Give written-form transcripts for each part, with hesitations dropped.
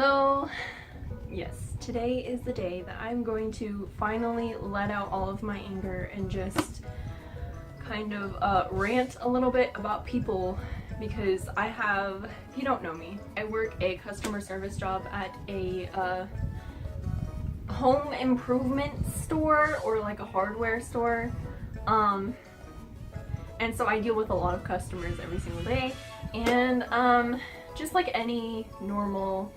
So, yes, today is the day that I'm going to finally let out all of my anger and just kind of rant a little bit about people, because I have, if you don't know me, I work a customer service job at a home improvement store, or like a hardware store, and so I deal with a lot of customers every single day, and just like any normal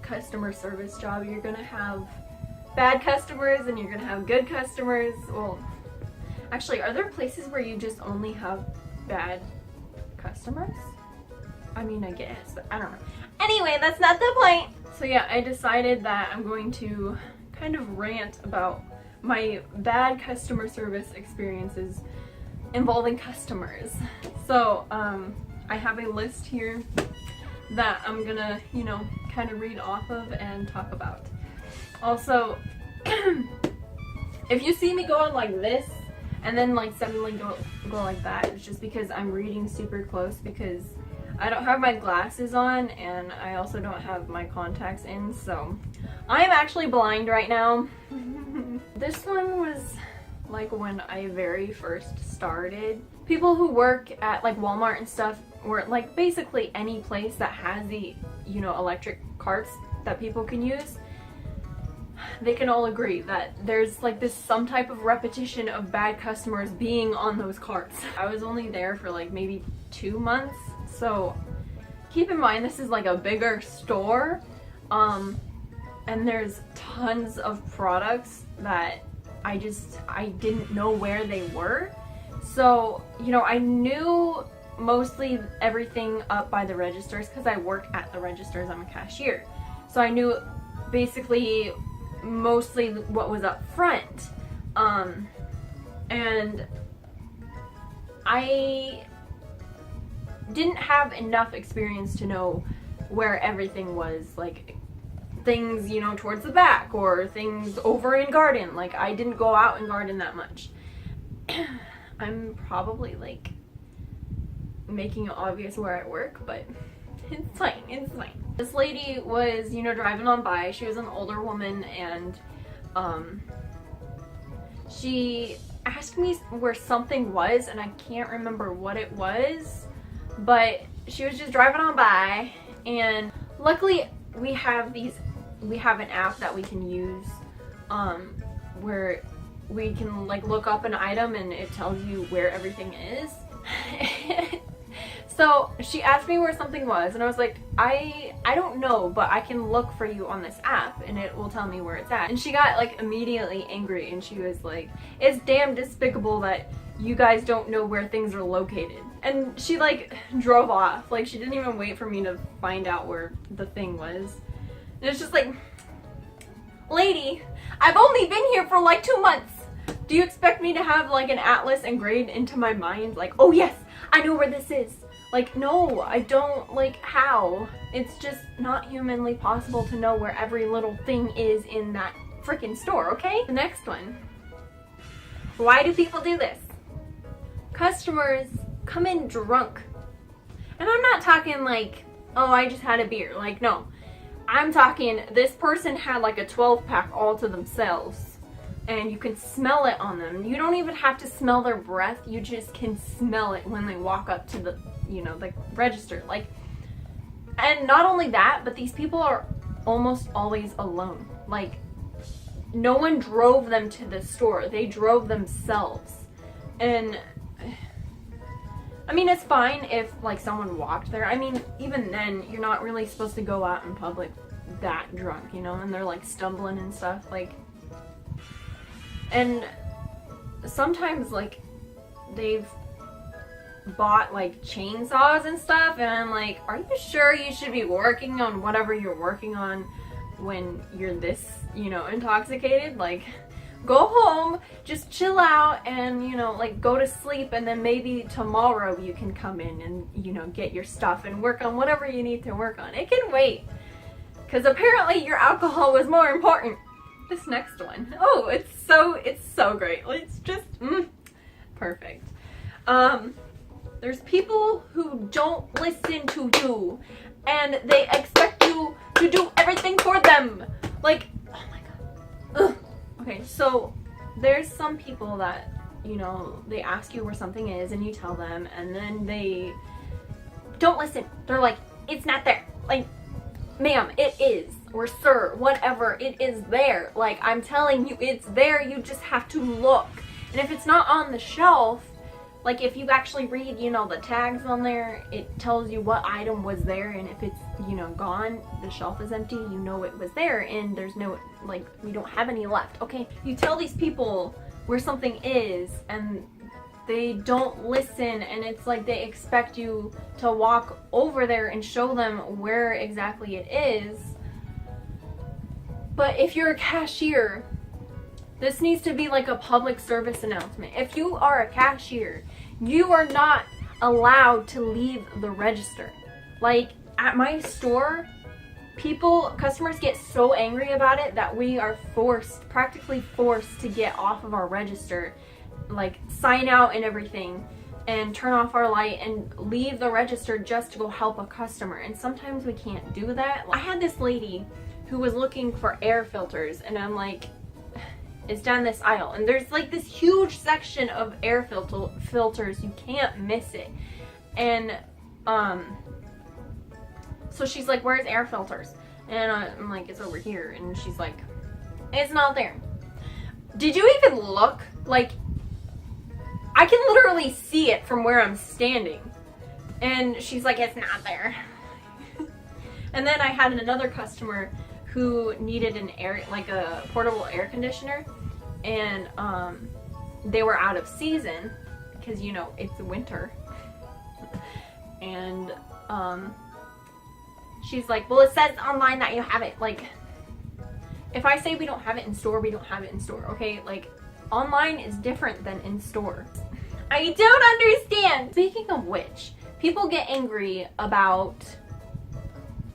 customer service job, you're gonna have bad customers and you're gonna have good customers. Well, actually, are there places where you just only have bad customers? I mean, I guess, but I don't know. Anyway, that's not the point. So yeah, I decided that I'm going to kind of rant about my bad customer service experiences involving customers. So I have a list here that I'm gonna, you know, kind of read off of and talk about. Also, if you see me going like this and then like suddenly go like that, it's just because I'm reading super close, because I don't have my glasses on and I also don't have my contacts in, so I'm actually blind right now. This one was like when I very first started. People who work at like Walmart and stuff, or like basically any place that has the, you know, electric carts that people can use, they can all agree that there's like this some type of repetition of bad customers being on those carts. I was only there for like maybe 2 months, so keep in mind this is like a bigger store, and there's tons of products that I didn't know where they were. So, you know, I knew mostly everything up by the registers because I work at the registers. I'm a cashier. So I knew basically mostly what was up front. And I didn't have enough experience to know where everything was, like things, you know, towards the back or things over in garden. Like, I didn't go out and garden that much. I'm probably like making it obvious where I work, but it's fine, it's fine. This lady was, you know, driving on by. She was an older woman, and she asked me where something was, and I can't remember what it was, but she was just driving on by, and luckily we have an app that we can use where we can like look up an item and it tells you where everything is. So she asked me where something was, and I was like, I don't know, but I can look for you on this app and it will tell me where it's at. And she got like immediately angry, and she was like, it's damn despicable that you guys don't know where things are located. And she like drove off. Like, she didn't even wait for me to find out where the thing was. And it's just like, lady, I've only been here for like 2 months. Do you expect me to have like an atlas engraved into my mind? Like, oh yes, I know where this is. Like, no, I don't. Like, how? It's just not humanly possible to know where every little thing is in that freaking store, okay? The next one. Why do people do this? Customers come in drunk. And I'm not talking like, oh, I just had a beer. Like, no. I'm talking, this person had like a 12-pack all to themselves, and you can smell it on them. You don't even have to smell their breath. You just can smell it when they walk up to the, you know, the register. Like, and not only that, but these people are almost always alone. Like, no one drove them to the store. They drove themselves. And I mean, it's fine if like someone walked there. I mean, even then, you're not really supposed to go out in public that drunk, you know, and they're like stumbling and stuff, like, and sometimes like they've bought like chainsaws and stuff, and I'm like, are you sure you should be working on whatever you're working on when you're this, you know, intoxicated? Like, go home, just chill out, and, you know, like, go to sleep, and then maybe tomorrow you can come in and, you know, get your stuff and work on whatever you need to work on. It can wait, because apparently your alcohol was more important. This next one, oh, it's so great. It's just perfect. There's people who don't listen to you, and they expect you to do everything for them. Like, oh my god. Ugh. Okay, so there's some people that, you know, they ask you where something is and you tell them, and then they don't listen. They're like, it's not there. Like, ma'am, it is. Or sir, whatever, it is there. Like, I'm telling you, it's there. You just have to look. And if it's not on the shelf, like if you actually read, you know, the tags on there, it tells you what item was there, and if it's, you know, gone, the shelf is empty, you know it was there, and there's no, like, we don't have any left, okay? You tell these people where something is, and they don't listen, and it's like they expect you to walk over there and show them where exactly it is. But if you're a cashier, this needs to be like a public service announcement. If you are a cashier, you are not allowed to leave the register. Like at my store, customers get so angry about it that we are practically forced to get off of our register, like sign out and everything, and turn off our light and leave the register just to go help a customer. And sometimes we can't do that. I had this lady who was looking for air filters, and I'm like, it's down this aisle, and there's like this huge section of air filters. You can't miss it. And so she's like, where's air filters? And I'm like, it's over here. And she's like, it's not there. Did you even look? Like, I can literally see it from where I'm standing. And she's like, it's not there. And then I had another customer who needed a portable air conditioner, and they were out of season because, you know, it's winter. And she's like, well, it says online that you have it. Like, if I say we don't have it in store, we don't have it in store, okay? Like, online is different than in store. I don't understand. Speaking of which, people get angry about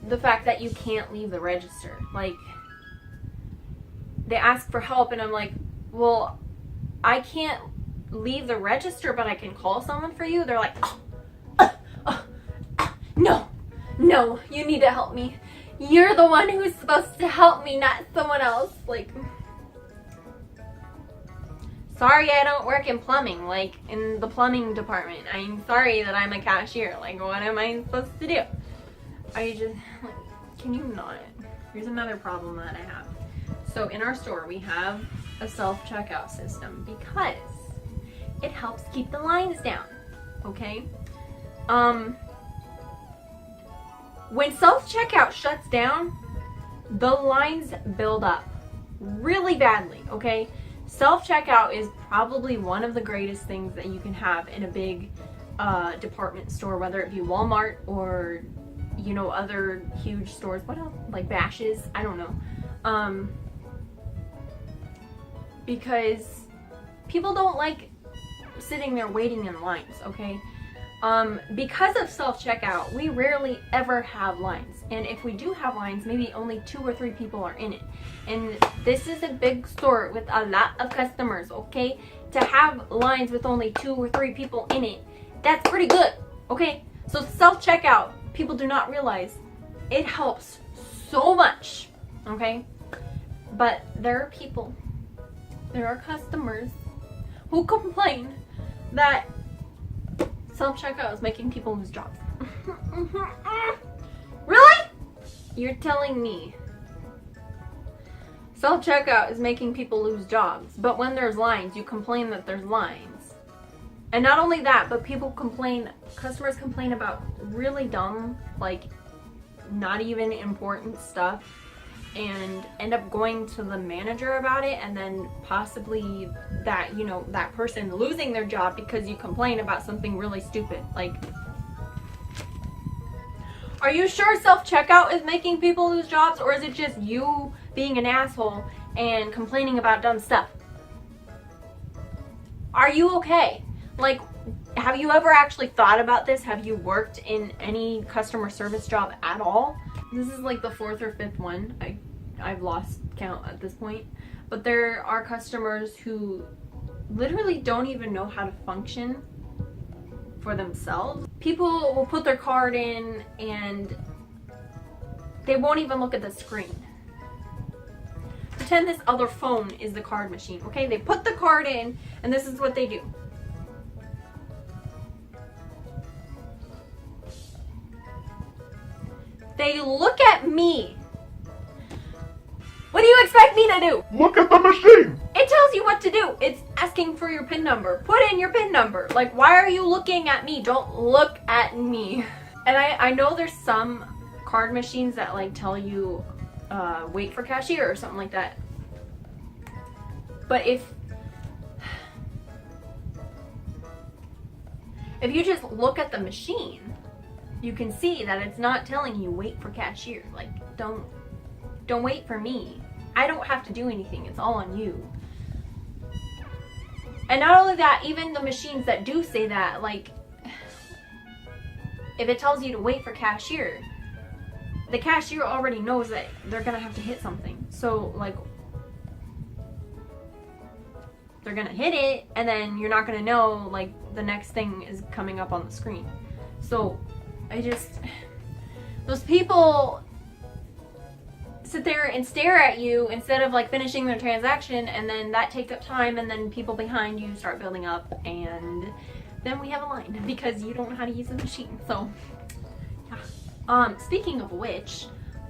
the fact that you can't leave the register. Like, they ask for help, and I'm like, well, I can't leave the register, but I can call someone for you. They're like, no, you need to help me. You're the one who's supposed to help me, not someone else. Like, sorry, I don't work in plumbing, like in the plumbing department. I'm sorry that I'm a cashier. Like, what am I supposed to do? I just, like, can you not? Here's another problem that I have. So in our store, we have a self-checkout system because it helps keep the lines down, okay? When self-checkout shuts down, the lines build up really badly, okay? Self-checkout is probably one of the greatest things that you can have in a big department store, whether it be Walmart or, you know, other huge stores. What else? Like Bashes? I don't know. Because people don't like sitting there waiting in lines, okay? Because of self-checkout, we rarely ever have lines. And if we do have lines, maybe only 2 or 3 people are in it. And this is a big store with a lot of customers, okay? To have lines with only 2 or 3 people in it, that's pretty good, okay? So self-checkout, people do not realize it helps so much, okay? But there are people, there are customers who complain that self-checkout is making people lose jobs. Really? You're telling me self-checkout is making people lose jobs, but when there's lines, you complain that there's lines. And not only that, but customers complain about really dumb, like, not even important stuff, and end up going to the manager about it, and then possibly that, you know, that person losing their job because you complain about something really stupid. Like, are you sure self-checkout is making people lose jobs, or is it just you being an asshole and complaining about dumb stuff? Are you okay? Like, have you ever actually thought about this? Have you worked in any customer service job at all? This is like the 4th or 5th one. I've lost count at this point. But there are customers who literally don't even know how to function for themselves. People will put their card in and They won't even look at the screen. Pretend this other phone is the card machine, okay? They put the card in, and this is what they do. They look at me. What do you expect me to do? Look at the machine! It tells you what to do. It's asking for your PIN number. Put in your PIN number. Like, why are you looking at me? Don't look at me. And I know there's some card machines that like tell you wait for cashier or something like that. But if you just look at the machine, you can see that it's not telling you wait for cashier. Like, don't wait for me. I don't have to do anything. It's all on you. And not only that, even the machines that do say that, like, if it tells you to wait for cashier, the cashier already knows that they're gonna have to hit something. So, like, they're gonna hit it, and then you're not gonna know, like, the next thing is coming up on the screen. So, those people sit there and stare at you instead of like finishing their transaction, and then that takes up time, and then people behind you start building up, and then we have a line because you don't know how to use the machine. So yeah. Speaking of which,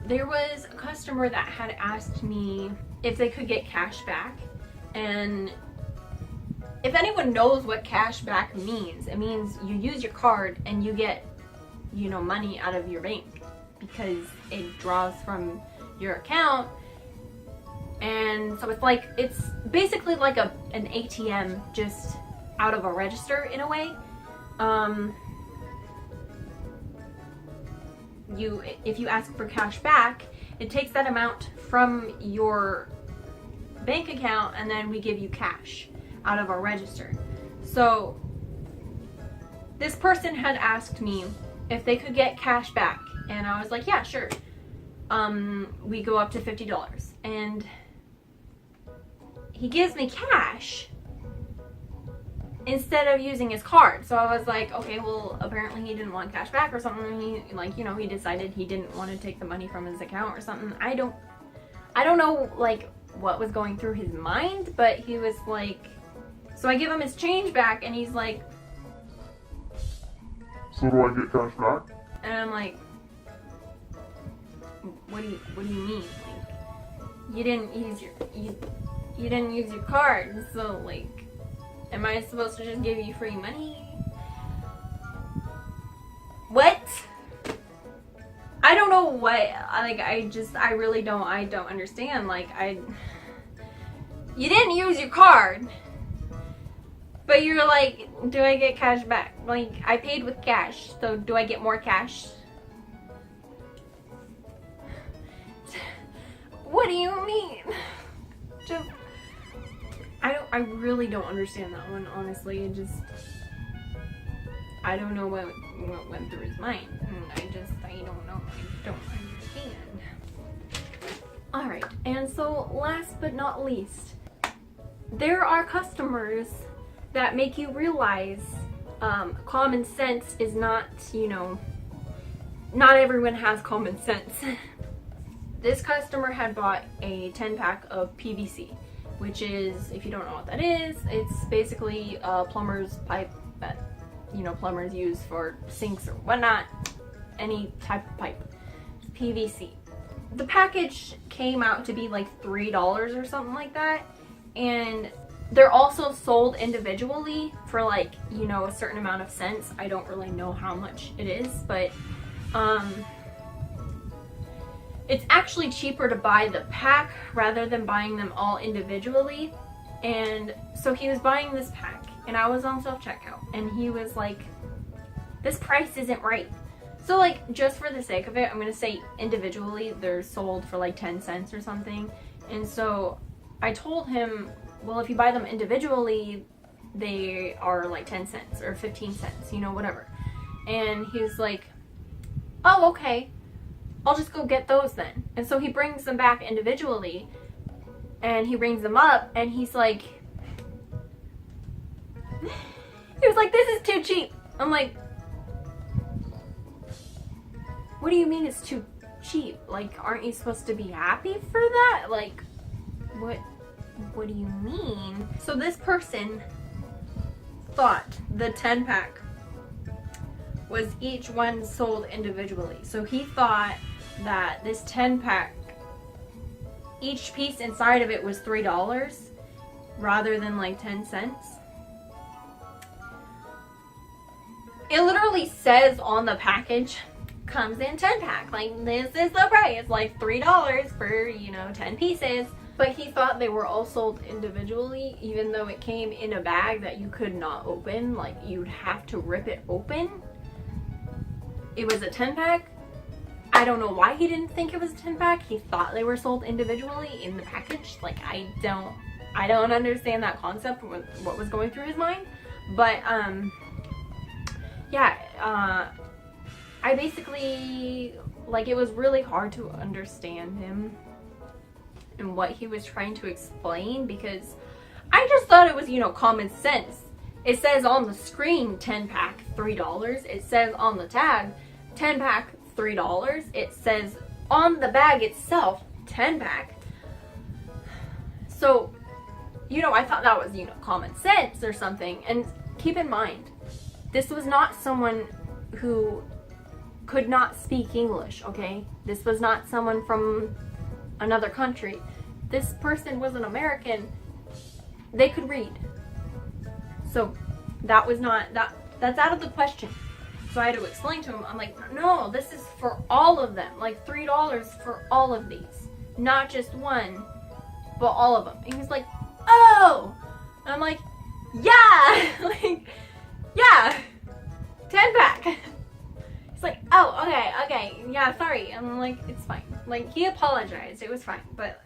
there was a customer that had asked me if they could get cash back, and if anyone knows what cash back means, it means you use your card and you get, you know, money out of your bank because it draws from your account. And so it's basically like an ATM just out of a register in a way. If you ask for cash back, it takes that amount from your bank account, and then we give you cash out of our register. So this person had asked me if they could get cash back, and I was like, yeah, sure. We go up to $50, and he gives me cash instead of using his card. So I was like, okay, well, apparently he didn't want cash back or something. He, like, you know, he decided he didn't want to take the money from his account or something. I don't know, like, what was going through his mind, but he was like, so I give him his change back, and he's like, so do I get cash back? and I'm like, what do you mean? Like, you didn't use your card, so like, am I supposed to just give you free money? What? I don't know what, like, I really don't understand. Like, you didn't use your card, but you're like, do I get cash back? Like, I paid with cash, so do I get more cash? What do you mean? Just, I really don't understand that one, honestly. I don't know what went through his mind. I don't know. I don't understand. Alright, and so last but not least, there are customers that make you realize common sense is not, you know, not everyone has common sense. This customer had bought a 10-pack of PVC, which is, if you don't know what that is, it's basically a plumber's pipe that, you know, plumbers use for sinks or whatnot, any type of pipe. It's PVC. The package came out to be like $3 or something like that, and they're also sold individually for, like, you know, a certain amount of cents. I don't really know how much it is, but it's actually cheaper to buy the pack rather than buying them all individually. And so he was buying this pack, and I was on self-checkout, and he was like, this price isn't right. So, like, just for the sake of it, I'm gonna say individually they're sold for like 10 cents or something. And so I told him, well, if you buy them individually, they are like 10 cents or 15 cents, you know, whatever. And he was like, oh, okay, I'll just go get those then. And so he brings them back individually, and he rings them up, and he's like, he was like, this is too cheap. I'm like, what do you mean it's too cheap. Like, aren't you supposed to be happy for that? Like, what do you mean? So this person thought the 10-pack was each one sold individually. So he thought that this 10-pack, each piece inside of it was $3 rather than like 10 cents. It literally says on the package, comes in 10-pack. Like, this is the price, like $3 for, you know, 10 pieces. But he thought they were all sold individually, even though it came in a bag that you could not open. Like, you'd have to rip it open. It was a 10-pack. I don't know why he didn't think it was a 10-pack. He thought they were sold individually in the package. Like, I don't understand that concept, what was going through his mind. But, yeah, I basically, like, it was really hard to understand him and what he was trying to explain, because I just thought it was, you know, common sense. It says on the screen 10-pack $3. It says on the tag 10-pack $3. It says on the bag itself 10-pack. So, you know, I thought that was, you know, common sense or something. And keep in mind, this was not someone who could not speak English, okay? This was not someone from another country. This person was an American. They could read. So that was not, that's out of the question. So I had to explain to him, I'm like, no, this is for all of them. Like $3 for all of these. Not just one, but all of them. And he was like, oh! And I'm like, yeah! Like, yeah! 10-pack! He's like, oh, okay, yeah, sorry. And I'm like, it's fine. Like, he apologized, it was fine. But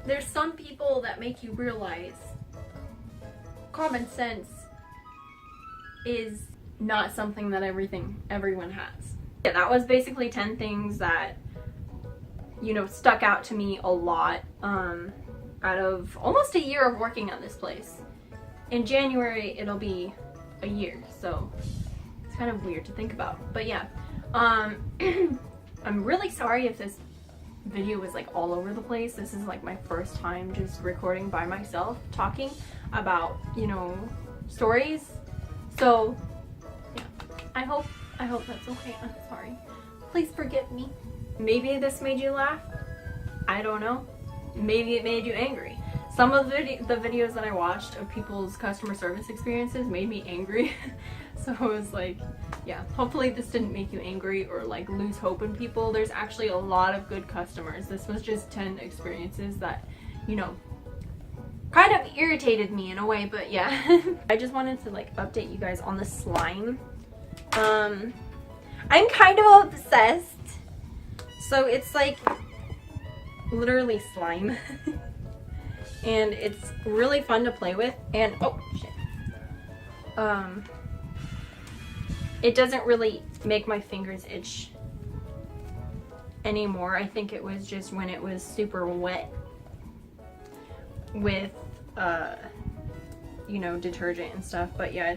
there's some people that make you realize common sense is not something that everyone has. Yeah, that was basically 10 things that, you know, stuck out to me a lot out of almost a year of working at this place. In January, it'll be a year, so it's kind of weird to think about. But yeah, I'm really sorry if this video was like all over the place. This is like my first time just recording by myself, talking about, you know, stories. So yeah, I hope that's okay. I'm sorry. Please forgive me. Maybe this made you laugh. I don't know. Maybe it made you angry. Some of the videos that I watched of people's customer service experiences made me angry. So I was like, yeah, hopefully this didn't make you angry or like lose hope in people. There's actually a lot of good customers. This was just 10 experiences that, you know, kind of irritated me in a way, but yeah. I just wanted to like update you guys on the slime. I'm kind of obsessed. So it's like literally slime. And it's really fun to play with, and oh shit. It doesn't really make my fingers itch anymore. I think it was just when it was super wet with you know, detergent and stuff. But yeah,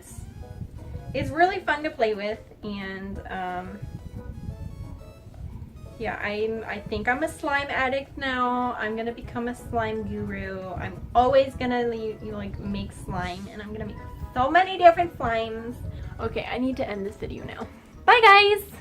it's really fun to play with, and yeah, I think I'm a slime addict now. I'm gonna become a slime guru. I'm always gonna like make slime, and I'm gonna make so many different slimes. Okay, I need to end this video now. Bye guys!